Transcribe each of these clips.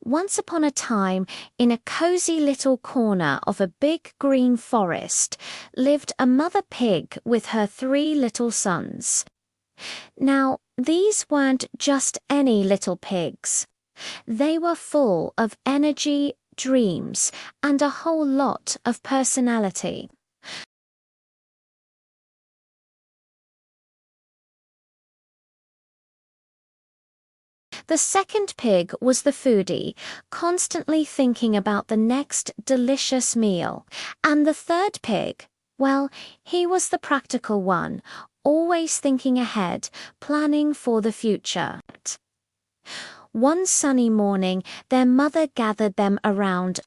Once upon a time, in a cozy little corner of a big green forest, lived a mother pig with her 3 little sons. Now, these weren't just any little pigs. They were full of energy, dreams, and a whole lot of personality. The second pig was the foodie, constantly thinking about the next delicious meal. And the third pig, well, he was the practical one, always thinking ahead, planning for the future. One sunny morning, their mother gathered them around.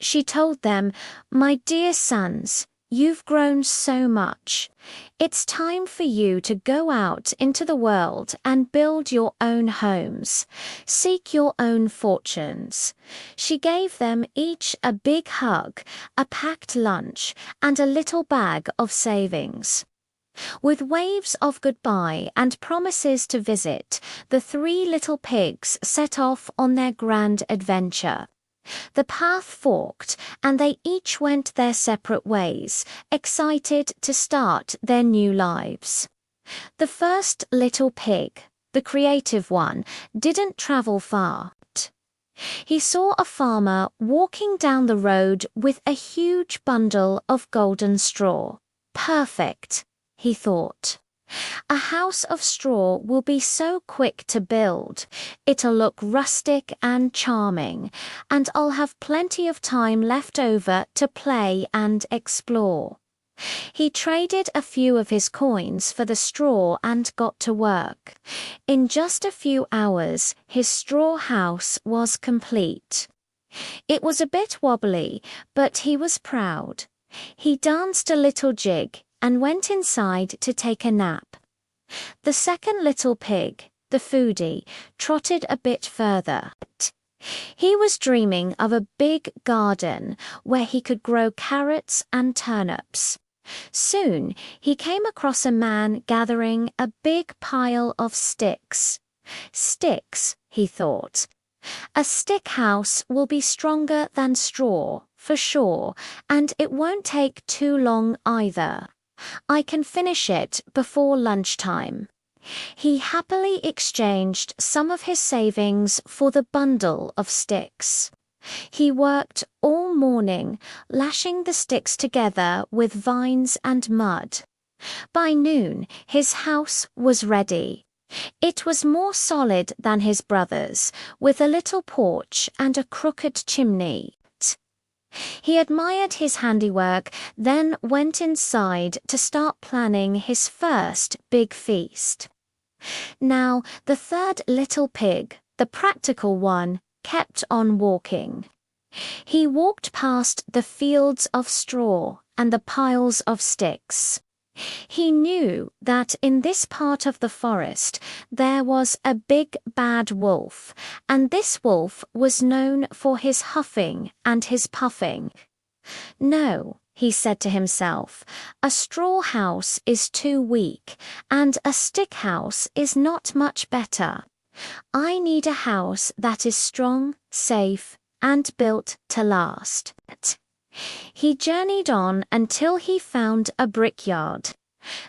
She told them, "My dear sons, you've grown so much. It's time for you to go out into the world and build your own homes. Seek your own fortunes." She gave them each a big hug, a packed lunch, and a little bag of savings. With waves of goodbye and promises to visit, the 3 little pigs set off on their grand adventure. The path forked, and they each went their separate ways, excited to start their new lives. The first little pig, the creative one, didn't travel far. He saw a farmer walking down the road with a huge bundle of golden straw. Perfect, he thought. A house of straw will be so quick to build. It'll look rustic and charming, and I'll have plenty of time left over to play and explore. He traded a few of his coins for the straw and got to work. In just a few hours, his straw house was complete. It was a bit wobbly, but he was proud. He danced a little jig and went inside to take a nap. The second little pig, the foodie, trotted a bit further. He was dreaming of a big garden where he could grow carrots and turnips. Soon he came across a man gathering a big pile of sticks. Sticks, he thought. A stick house will be stronger than straw, for sure, and it won't take too long either. I can finish it before lunchtime. He happily exchanged some of his savings for the bundle of sticks. He worked all morning, lashing the sticks together with vines and mud. By noon, his house was ready. It was more solid than his brother's, with a little porch and a crooked chimney. He admired his handiwork, then went inside to start planning his first big feast. Now, the third little pig, the practical one, kept on walking. He walked past the fields of straw and the piles of sticks. He knew that in this part of the forest there was a big bad wolf, and this wolf was known for his huffing and his puffing. "No," he said to himself, "a straw house is too weak, and a stick house is not much better. I need a house that is strong, safe, and built to last." He journeyed on until he found a brickyard.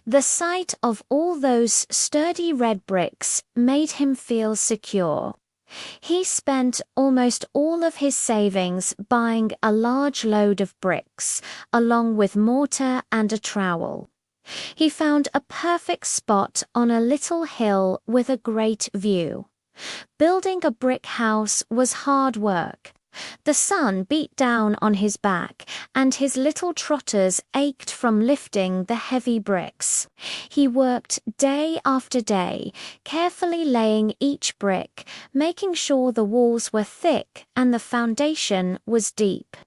The sight of all those sturdy red bricks made him feel secure. He spent almost all of his savings buying a large load of bricks, along with mortar and a trowel. He found a perfect spot on a little hill with a great view. Building a brick house was hard work. The sun beat down on his back, and his little trotters ached from lifting the heavy bricks. He worked day after day, carefully laying each brick, making sure the walls were thick and the foundation was deep.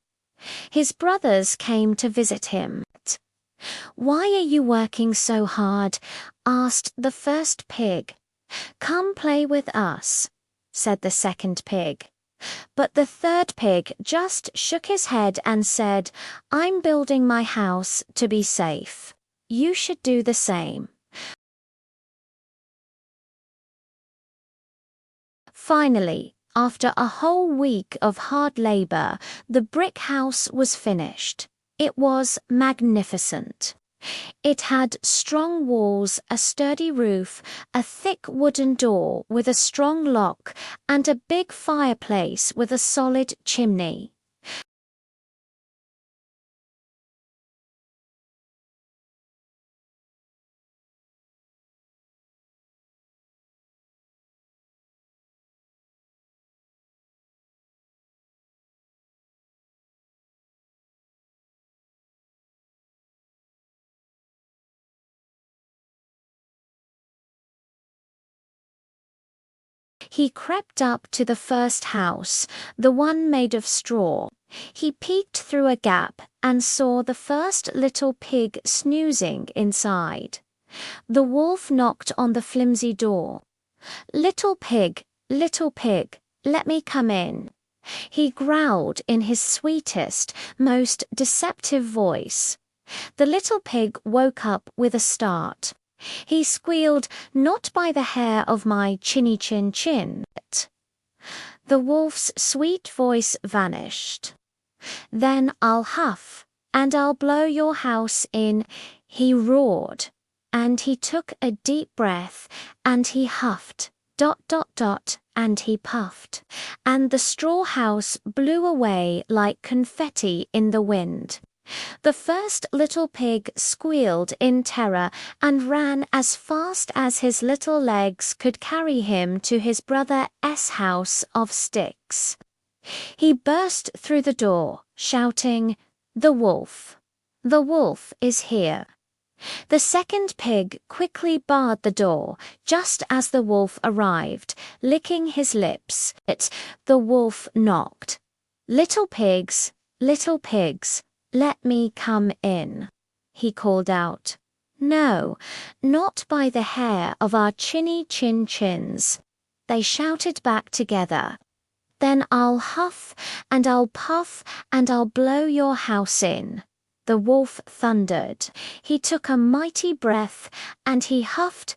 His brothers came to visit him. "Why are you working so hard?" asked the first pig. "Come play with us," said the second pig. But the third pig just shook his head and said, "I'm building my house to be safe. You should do the same." Finally, After a whole week of hard labor, the brick house was finished. It was magnificent. It had strong walls, a sturdy roof, a thick wooden door with a strong lock, and a big fireplace with a solid chimney. He crept up to the first house, the one made of straw. He peeked through a gap and saw the first little pig snoozing inside. The wolf knocked on the flimsy door. Little pig, let me come in. He growled in his sweetest, most deceptive voice. The little pig woke up with a start. He squealed, "Not by the hair of my chinny chin chin." The wolf's sweet voice vanished. "Then I'll huff, and I'll blow your house in," he roared. And he took a deep breath, and he huffed, ... and he puffed. And the straw house blew away like confetti in the wind. The first little pig squealed in terror and ran as fast as his little legs could carry him to his brother's house of sticks. He burst through the door, shouting, "The wolf! The wolf is here!" The second pig quickly barred the door just as the wolf arrived, licking his lips. The wolf knocked. Little pigs, let me come in," he called out. "No, not by the hair of our chinny chin chins," they shouted back together. "Then I'll huff, and I'll puff, and I'll blow your house in," the wolf thundered. He took a mighty breath, and he huffed, ...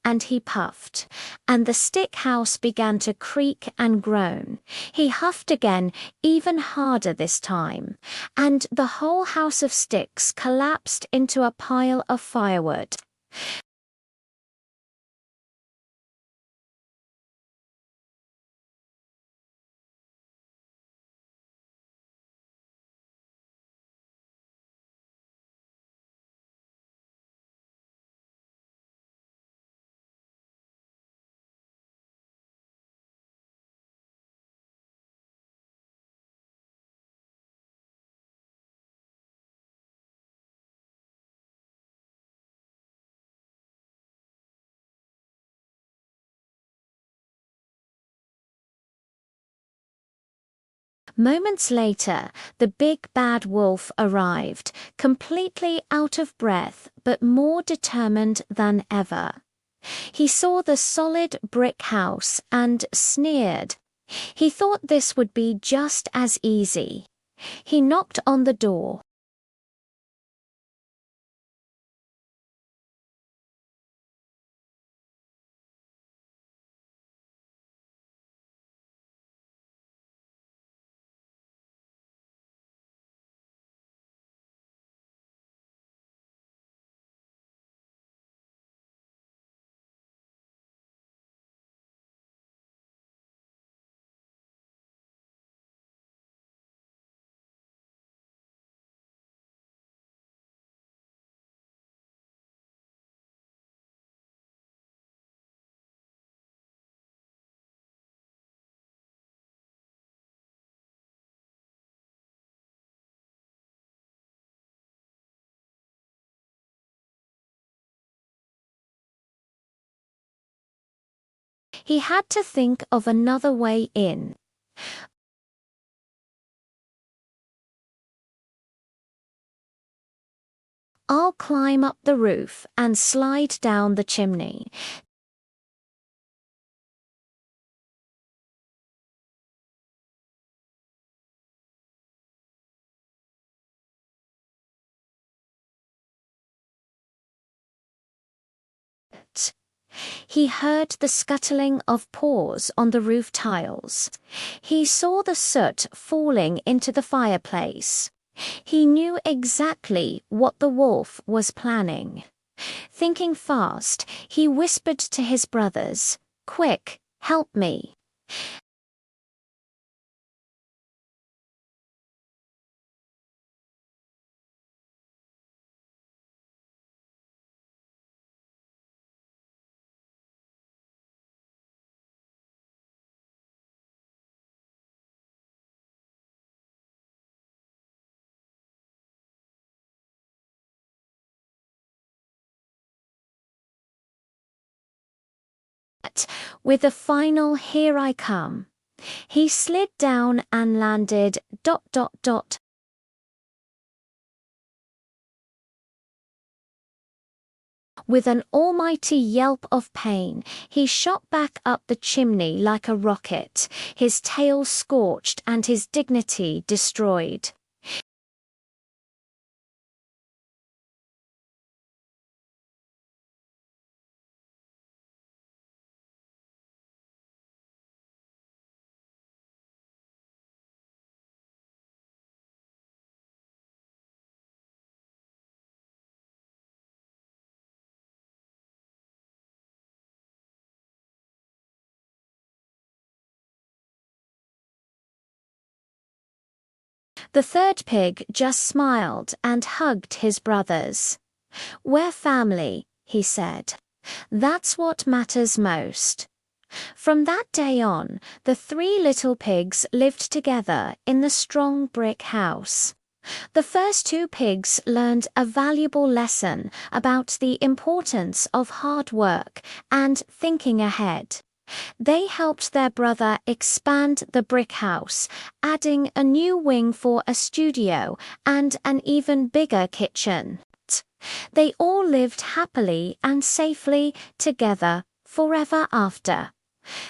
and he puffed, and the stick house began to creak and groan. He huffed again, even harder this time, and the whole house of sticks collapsed into a pile of firewood. Moments later, the big bad wolf arrived, completely out of breath but more determined than ever. He saw the solid brick house and sneered. He thought this would be just as easy. He knocked on the door. He had to think of another way in. "I'll climb up the roof and slide down the chimney." He heard the scuttling of paws on the roof tiles. He saw the soot falling into the fireplace. He knew exactly what the wolf was planning. Thinking fast, he whispered to his brothers, "Quick, help me." With a final "Here I come," he slid down and landed ... With an almighty yelp of pain, he shot back up the chimney like a rocket, his tail scorched and his dignity destroyed. The third pig just smiled and hugged his brothers. "We're family," he said. "That's what matters most." From that day on, the three little pigs lived together in the strong brick house. The first two pigs learned a valuable lesson about the importance of hard work and thinking ahead. They helped their brother expand the brick house, adding a new wing for a studio and an even bigger kitchen. They all lived happily and safely together forever after.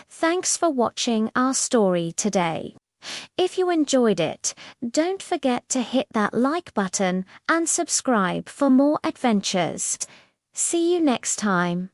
Thanks for watching our story today. If you enjoyed it, don't forget to hit that like button and subscribe for more adventures. See you next time.